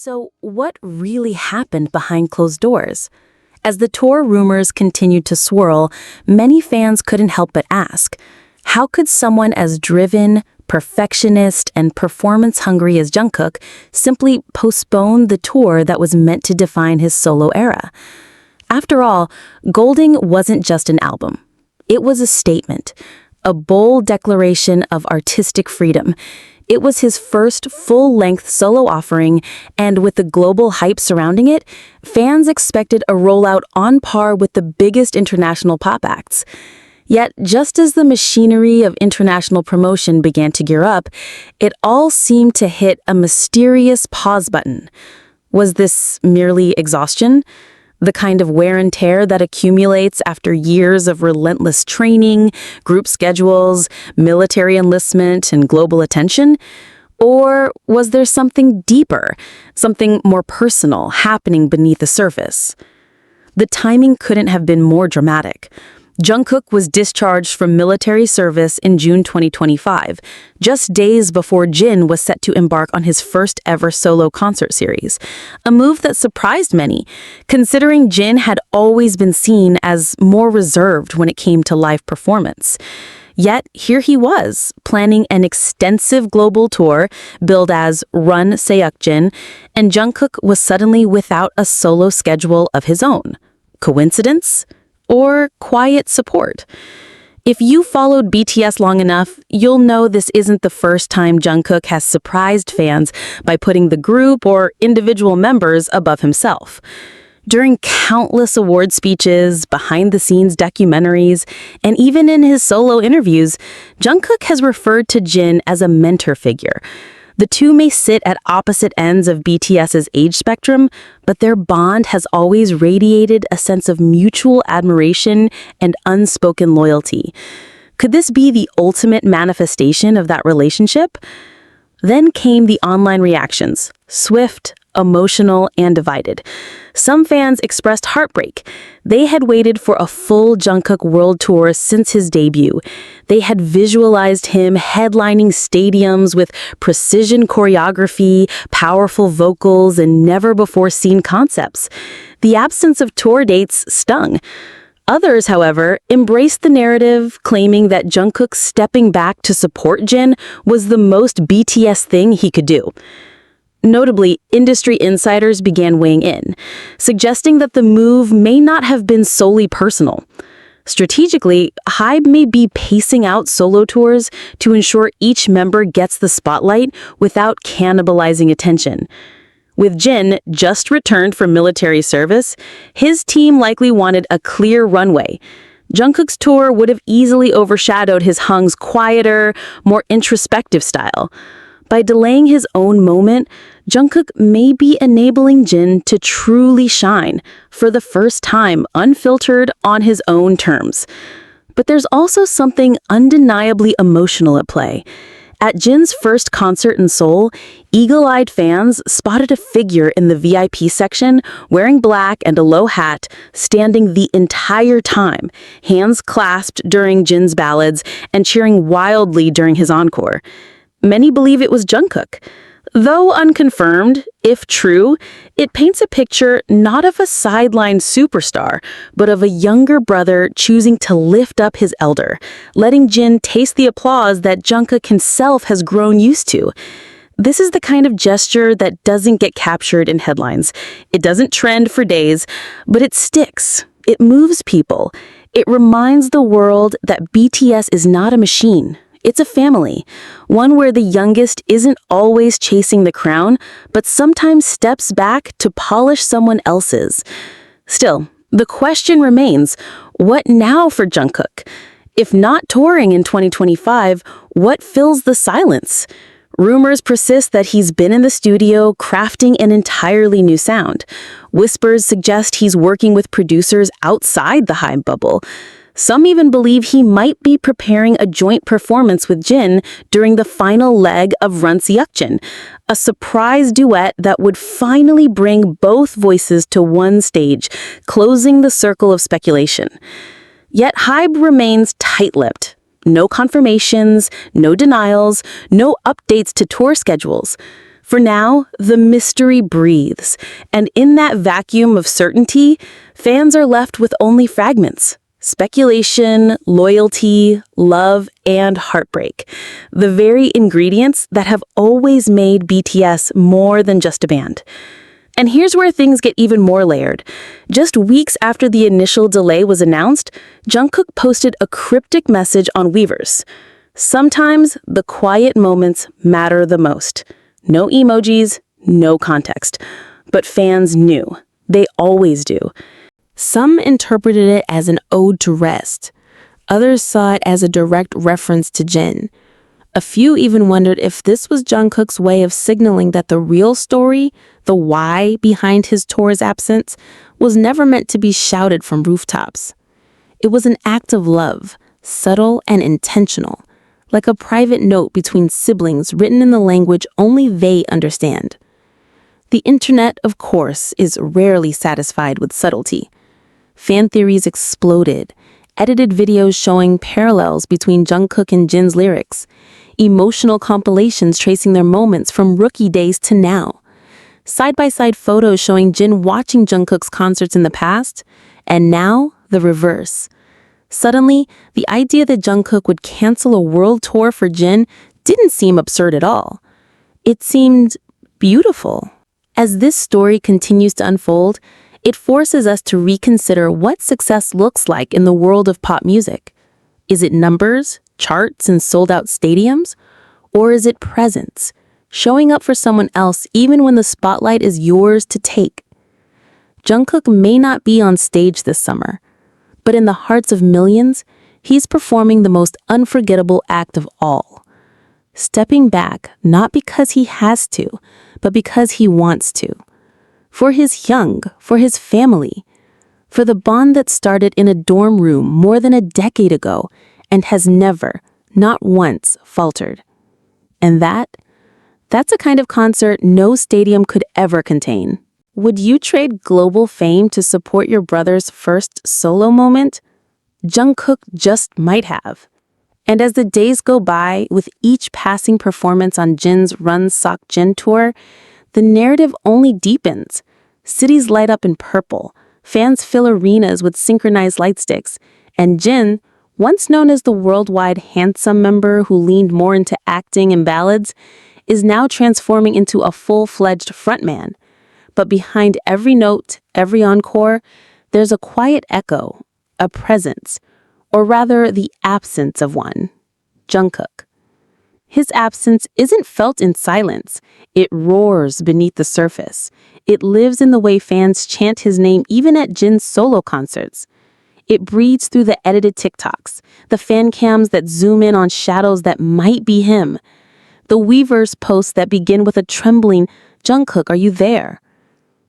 So, what really happened behind closed doors? As the tour rumors continued to swirl, many fans couldn't help but ask, how could someone as driven, perfectionist, and performance-hungry as Jungkook simply postpone the tour that was meant to define his solo era? After all, Golding wasn't just an album. It was a statement, a bold declaration of artistic freedom. It was his first full-length solo offering, and with the global hype surrounding it, fans expected a rollout on par with the biggest international pop acts. Yet, just as the machinery of international promotion began to gear up, it all seemed to hit a mysterious pause button. Was this merely exhaustion? The kind of wear and tear that accumulates after years of relentless training, group schedules, military enlistment, and global attention? Or was there something deeper, something more personal happening beneath the surface? The timing couldn't have been more dramatic. Jungkook was discharged from military service in June 2025, just days before Jin was set to embark on his first ever solo concert series, a move that surprised many, considering Jin had always been seen as more reserved when it came to live performance. Yet, here he was, planning an extensive global tour billed as Run Seokjin, and Jungkook was suddenly without a solo schedule of his own. Coincidence? Or quiet support? If you followed BTS long enough, you'll know this isn't the first time Jungkook has surprised fans by putting the group or individual members above himself. During countless award speeches, behind-the-scenes documentaries, and even in his solo interviews, Jungkook has referred to Jin as a mentor figure. The two may sit at opposite ends of BTS's age spectrum, but their bond has always radiated a sense of mutual admiration and unspoken loyalty. Could this be the ultimate manifestation of that relationship? Then came the online reactions, swift, emotional, and divided. Some fans expressed heartbreak. They had waited for a full Jungkook world tour since his debut. They had visualized him headlining stadiums with precision choreography, powerful vocals, and never-before-seen concepts. The absence of tour dates stung. Others, however, embraced the narrative, claiming that Jungkook stepping back to support Jin was the most BTS thing he could do. Notably, industry insiders began weighing in, suggesting that the move may not have been solely personal. Strategically, HYBE may be pacing out solo tours to ensure each member gets the spotlight without cannibalizing attention. With Jin just returned from military service, his team likely wanted a clear runway. Jungkook's tour would have easily overshadowed his Hung's quieter, more introspective style. By delaying his own moment, Jungkook may be enabling Jin to truly shine, for the first time unfiltered on his own terms. But there's also something undeniably emotional at play. At Jin's first concert in Seoul, eagle-eyed fans spotted a figure in the VIP section wearing black and a low hat, standing the entire time, hands clasped during Jin's ballads and cheering wildly during his encore. Many believe it was Jungkook. Though unconfirmed, if true, it paints a picture not of a sideline superstar, but of a younger brother choosing to lift up his elder, letting Jin taste the applause that Jungkook himself has grown used to. This is the kind of gesture that doesn't get captured in headlines. It doesn't trend for days, but it sticks. It moves people. It reminds the world that BTS is not a machine. It's a family, one where the youngest isn't always chasing the crown, but sometimes steps back to polish someone else's. Still, the question remains, what now for Jungkook? If not touring in 2025, what fills the silence? Rumors persist that he's been in the studio crafting an entirely new sound. Whispers suggest he's working with producers outside the HYBE bubble. Some even believe he might be preparing a joint performance with Jin during the final leg of Run Seokjin, a surprise duet that would finally bring both voices to one stage, closing the circle of speculation. Yet HYBE remains tight-lipped. No confirmations, no denials, no updates to tour schedules. For now, the mystery breathes, and in that vacuum of certainty, fans are left with only fragments. Speculation, loyalty, love, and heartbreak. The very ingredients that have always made BTS more than just a band. And here's where things get even more layered. Just weeks after the initial delay was announced, Jungkook posted a cryptic message on Weverse. Sometimes the quiet moments matter the most. No emojis, no context. But fans knew. They always do. Some interpreted it as an ode to rest. Others saw it as a direct reference to Jin. A few even wondered if this was Jungkook's way of signaling that the real story, the why behind his tour's absence, was never meant to be shouted from rooftops. It was an act of love, subtle and intentional, like a private note between siblings written in the language only they understand. The internet, of course, is rarely satisfied with subtlety. Fan theories exploded, edited videos showing parallels between Jungkook and Jin's lyrics, emotional compilations tracing their moments from rookie days to now, side-by-side photos showing Jin watching Jungkook's concerts in the past, and now the reverse. Suddenly, the idea that Jungkook would cancel a world tour for Jin didn't seem absurd at all. It seemed beautiful. As this story continues to unfold, it forces us to reconsider what success looks like in the world of pop music. Is it numbers, charts, and sold-out stadiums? Or is it presence, showing up for someone else even when the spotlight is yours to take? Jungkook may not be on stage this summer, but in the hearts of millions, he's performing the most unforgettable act of all. Stepping back, not because he has to, but because he wants to. For his young, for his family, for the bond that started in a dorm room more than a decade ago and has never, not once, faltered. And that's a kind of concert no stadium could ever contain. Would you trade global fame to support your brother's first solo moment? Jungkook just might have. And as the days go by, with each passing performance on Jin's Run Sok Jin tour, the narrative only deepens. Cities light up in purple, fans fill arenas with synchronized light sticks, and Jin, once known as the worldwide handsome member who leaned more into acting and ballads, is now transforming into a full-fledged frontman. But behind every note, every encore, there's a quiet echo, a presence, or rather the absence of one. Jungkook. His absence isn't felt in silence. It roars beneath the surface. It lives in the way fans chant his name even at Jin's solo concerts. It breathes through the edited TikToks, the fan cams that zoom in on shadows that might be him, the Weverse posts that begin with a trembling, "Jungkook, are you there?"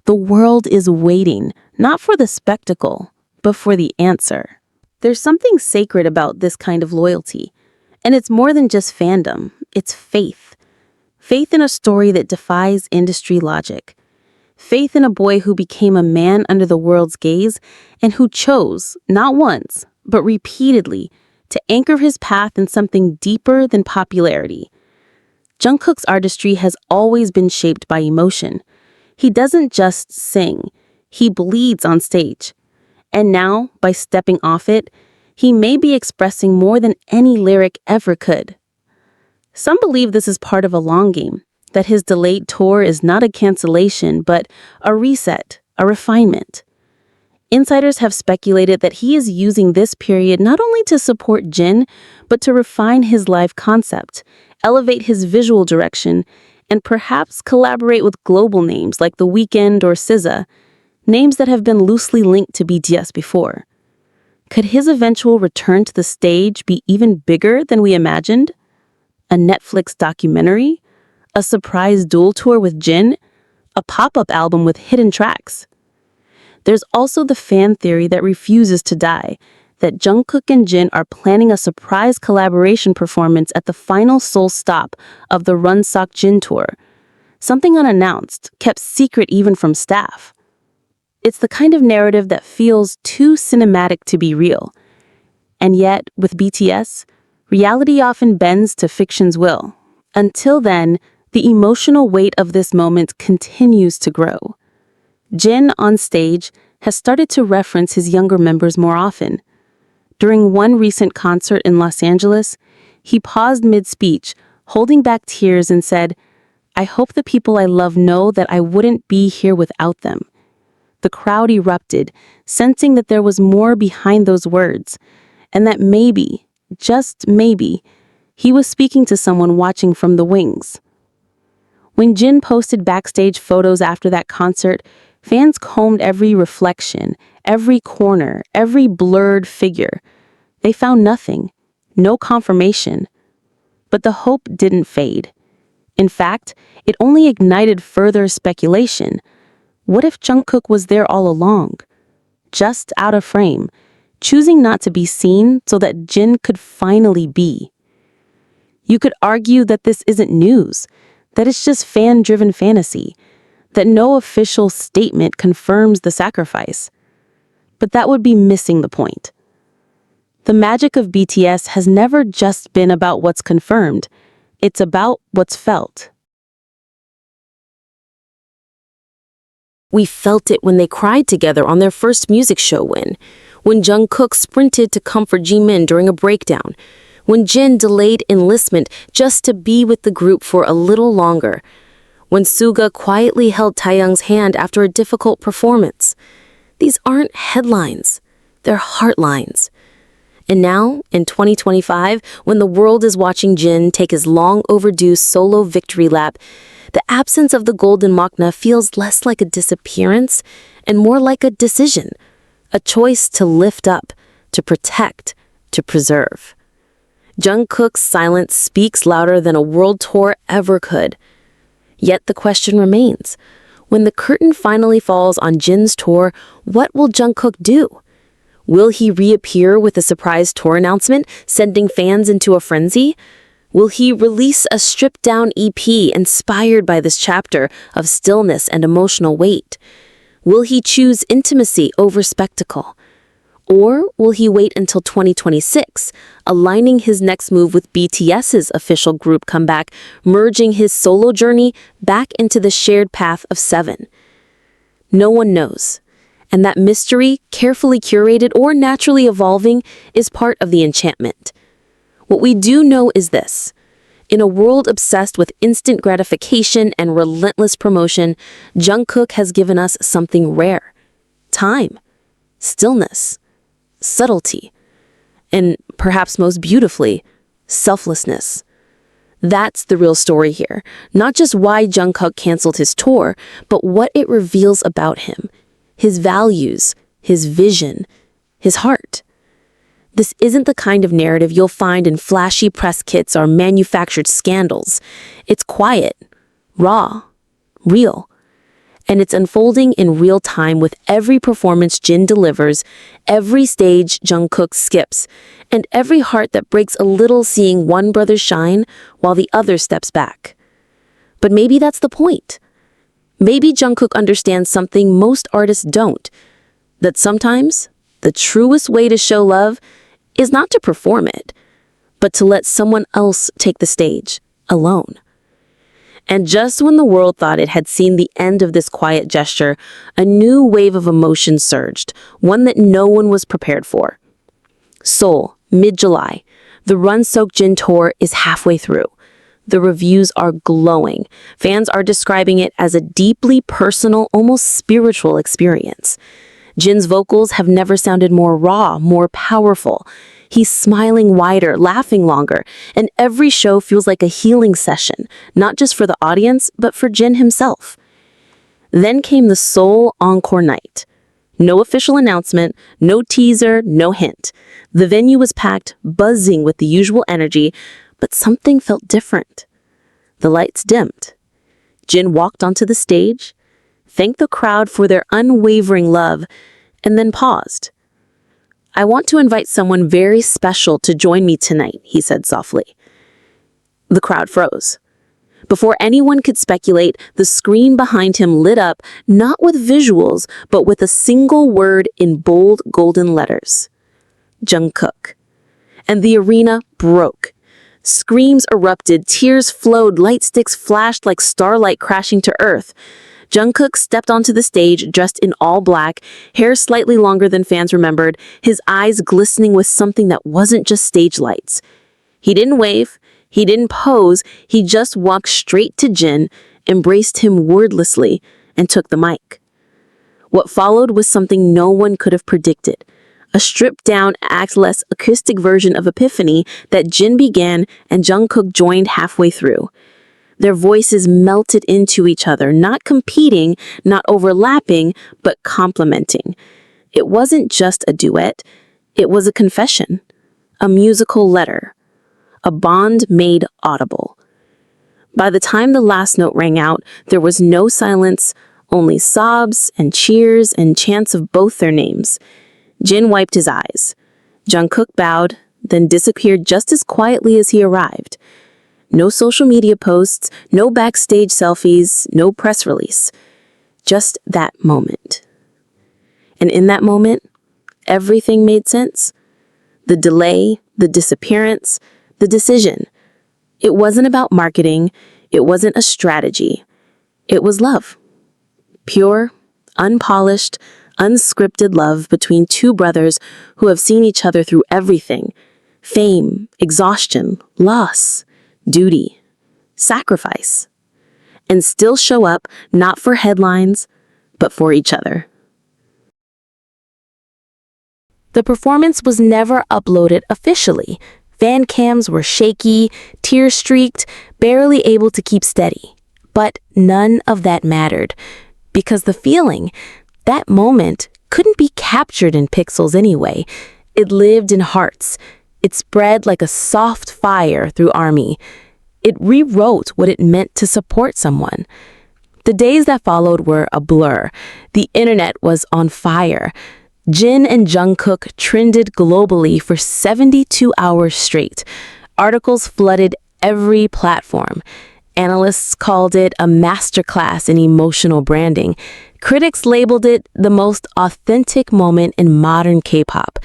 The world is waiting, not for the spectacle, but for the answer. There's something sacred about this kind of loyalty. And it's more than just fandom, it's faith. Faith in a story that defies industry logic. Faith in a boy who became a man under the world's gaze and who chose, not once, but repeatedly, to anchor his path in something deeper than popularity. Jungkook's artistry has always been shaped by emotion. He doesn't just sing, he bleeds on stage. And now, by stepping off it, he may be expressing more than any lyric ever could. Some believe this is part of a long game, that his delayed tour is not a cancellation, but a reset, a refinement. Insiders have speculated that he is using this period not only to support Jin, but to refine his live concept, elevate his visual direction, and perhaps collaborate with global names like The Weeknd or SZA, names that have been loosely linked to BTS before. Could his eventual return to the stage be even bigger than we imagined? A Netflix documentary? A surprise dual tour with Jin? A pop-up album with hidden tracks? There's also the fan theory that refuses to die, that Jungkook and Jin are planning a surprise collaboration performance at the final Seoul stop of the Run Sok Jin tour. Something unannounced, kept secret even from staff. It's the kind of narrative that feels too cinematic to be real. And yet, with BTS, reality often bends to fiction's will. Until then, The emotional weight of this moment continues to grow. Jin, on stage, has started to reference his younger members more often. During one recent concert in Los Angeles, he paused mid-speech, holding back tears and said, "I hope the people I love know that I wouldn't be here without them." The crowd erupted, sensing that there was more behind those words, and that maybe, just maybe, he was speaking to someone watching from the wings. When Jin posted backstage photos after that concert, fans combed every reflection, every corner, every blurred figure. They found nothing, no confirmation. But the hope didn't fade. In fact, it only ignited further speculation. What if Jungkook was there all along? Just out of frame, choosing not to be seen so that Jin could finally be. You could argue that this isn't news, that it's just fan-driven fantasy, that no official statement confirms the sacrifice. But that would be missing the point. The magic of BTS has never just been about what's confirmed. It's about what's felt. We felt it when they cried together on their first music show win, when Jungkook sprinted to comfort Jimin during a breakdown, when Jin delayed enlistment just to be with the group for a little longer, when Suga quietly held Taehyung's hand after a difficult performance. These aren't headlines, they're heartlines. And now, in 2025, when the world is watching Jin take his long-overdue solo victory lap, the absence of the golden makna feels less like a disappearance and more like a decision, a choice to lift up, to protect, to preserve. Jungkook's silence speaks louder than a world tour ever could. Yet the question remains, when the curtain finally falls on Jin's tour, what will Jungkook do? Will he reappear with a surprise tour announcement, sending fans into a frenzy? Will he release a stripped-down EP inspired by this chapter of stillness and emotional weight? Will he choose intimacy over spectacle? Or will he wait until 2026, aligning his next move with BTS's official group comeback, merging his solo journey back into the shared path of 7? No one knows. And that mystery, carefully curated or naturally evolving, is part of the enchantment. What we do know is this. In a world obsessed with instant gratification and relentless promotion, Jungkook has given us something rare. Time, stillness, subtlety, and perhaps most beautifully, selflessness. That's the real story here. Not just why Jungkook canceled his tour, but what it reveals about him. His values, his vision, his heart. This isn't the kind of narrative you'll find in flashy press kits or manufactured scandals. It's quiet, raw, real. And it's unfolding in real time with every performance Jin delivers, every stage Jungkook skips, and every heart that breaks a little seeing one brother shine while the other steps back. But maybe that's the point. Maybe Jungkook understands something most artists don't, that sometimes the truest way to show love is not to perform it, but to let someone else take the stage, alone. And just when the world thought it had seen the end of this quiet gesture, a new wave of emotion surged, one that no one was prepared for. Seoul, mid-July. The Run-Soak Jin tour is halfway through. The reviews are glowing. Fans are describing it as a deeply personal, almost spiritual experience. Jin's vocals have never sounded more raw, more powerful. He's smiling wider, laughing longer, and every show feels like a healing session, not just for the audience, but for Jin himself. Then came the Seoul Encore night. No official announcement, no teaser, no hint. The venue was packed, buzzing with the usual energy, but something felt different. The lights dimmed. Jin walked onto the stage, thanked the crowd for their unwavering love, and then paused. "I want to invite someone very special to join me tonight," he said softly. The crowd froze. Before anyone could speculate, the screen behind him lit up, not with visuals, but with a single word in bold golden letters. Jungkook. And the arena broke. Screams erupted, tears flowed, light sticks flashed like starlight crashing to earth. Jungkook stepped onto the stage dressed in all black, hair slightly longer than fans remembered, his eyes glistening with something that wasn't just stage lights. He didn't wave, he didn't pose, he just walked straight to Jin, embraced him wordlessly, and took the mic. What followed was something no one could have predicted. A stripped-down, actless, acoustic version of Epiphany that Jin began and Jungkook joined halfway through. Their voices melted into each other, not competing, not overlapping, but complementing. It wasn't just a duet, it was a confession, a musical letter, a bond made audible. By the time the last note rang out, there was no silence, only sobs and cheers and chants of both their names. Jin wiped his eyes. Jungkook bowed, then disappeared just as quietly as he arrived. No social media posts, no backstage selfies, no press release. Just that moment. And in that moment, everything made sense. The delay, the disappearance, the decision. It wasn't about marketing. It wasn't a strategy. It was love. Pure, unpolished, unscripted love between two brothers who have seen each other through everything. Fame, exhaustion, loss, duty, sacrifice. And still show up not for headlines, but for each other. The performance was never uploaded officially. Fan cams were shaky, tear-streaked, barely able to keep steady. But none of that mattered, because the feeling, that moment, couldn't be captured in pixels anyway. It lived in hearts. It spread like a soft fire through ARMY. It rewrote what it meant to support someone. The days that followed were a blur. The internet was on fire. Jin and Jungkook trended globally for 72 hours straight. Articles flooded every platform. Analysts called it a masterclass in emotional branding. Critics labeled it the most authentic moment in modern K-pop.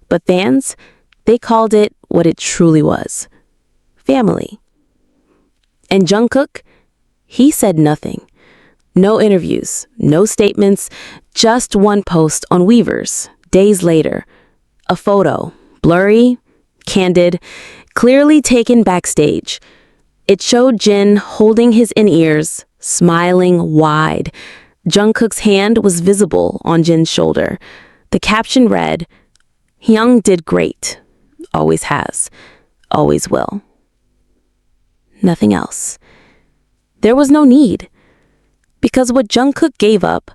But fans, they called it what it truly was. Family. And Jungkook, he said nothing. No interviews, no statements, just one post on Weavers, days later. A photo, blurry, candid, clearly taken backstage. It showed Jin holding his in-ears, smiling wide. Jungkook's hand was visible on Jin's shoulder. The caption read, "Hyung did great. Always has. Always will." Nothing else. There was no need. Because what Jungkook gave up,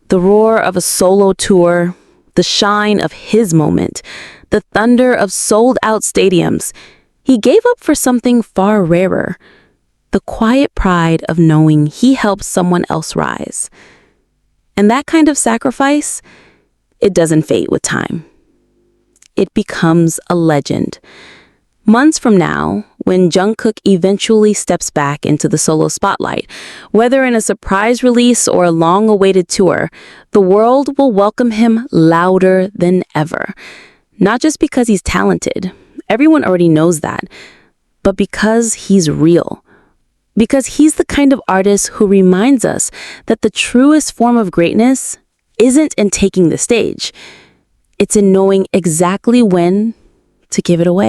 the roar of a solo tour, the shine of his moment, the thunder of sold-out stadiums, he gave up for something far rarer, the quiet pride of knowing he helped someone else rise. And that kind of sacrifice, it doesn't fade with time. It becomes a legend. Months from now, when Jungkook eventually steps back into the solo spotlight, whether in a surprise release or a long-awaited tour, the world will welcome him louder than ever. Not just because he's talented, everyone already knows that, but because he's real. Because he's the kind of artist who reminds us that the truest form of greatness isn't in taking the stage. It's in knowing exactly when to give it away.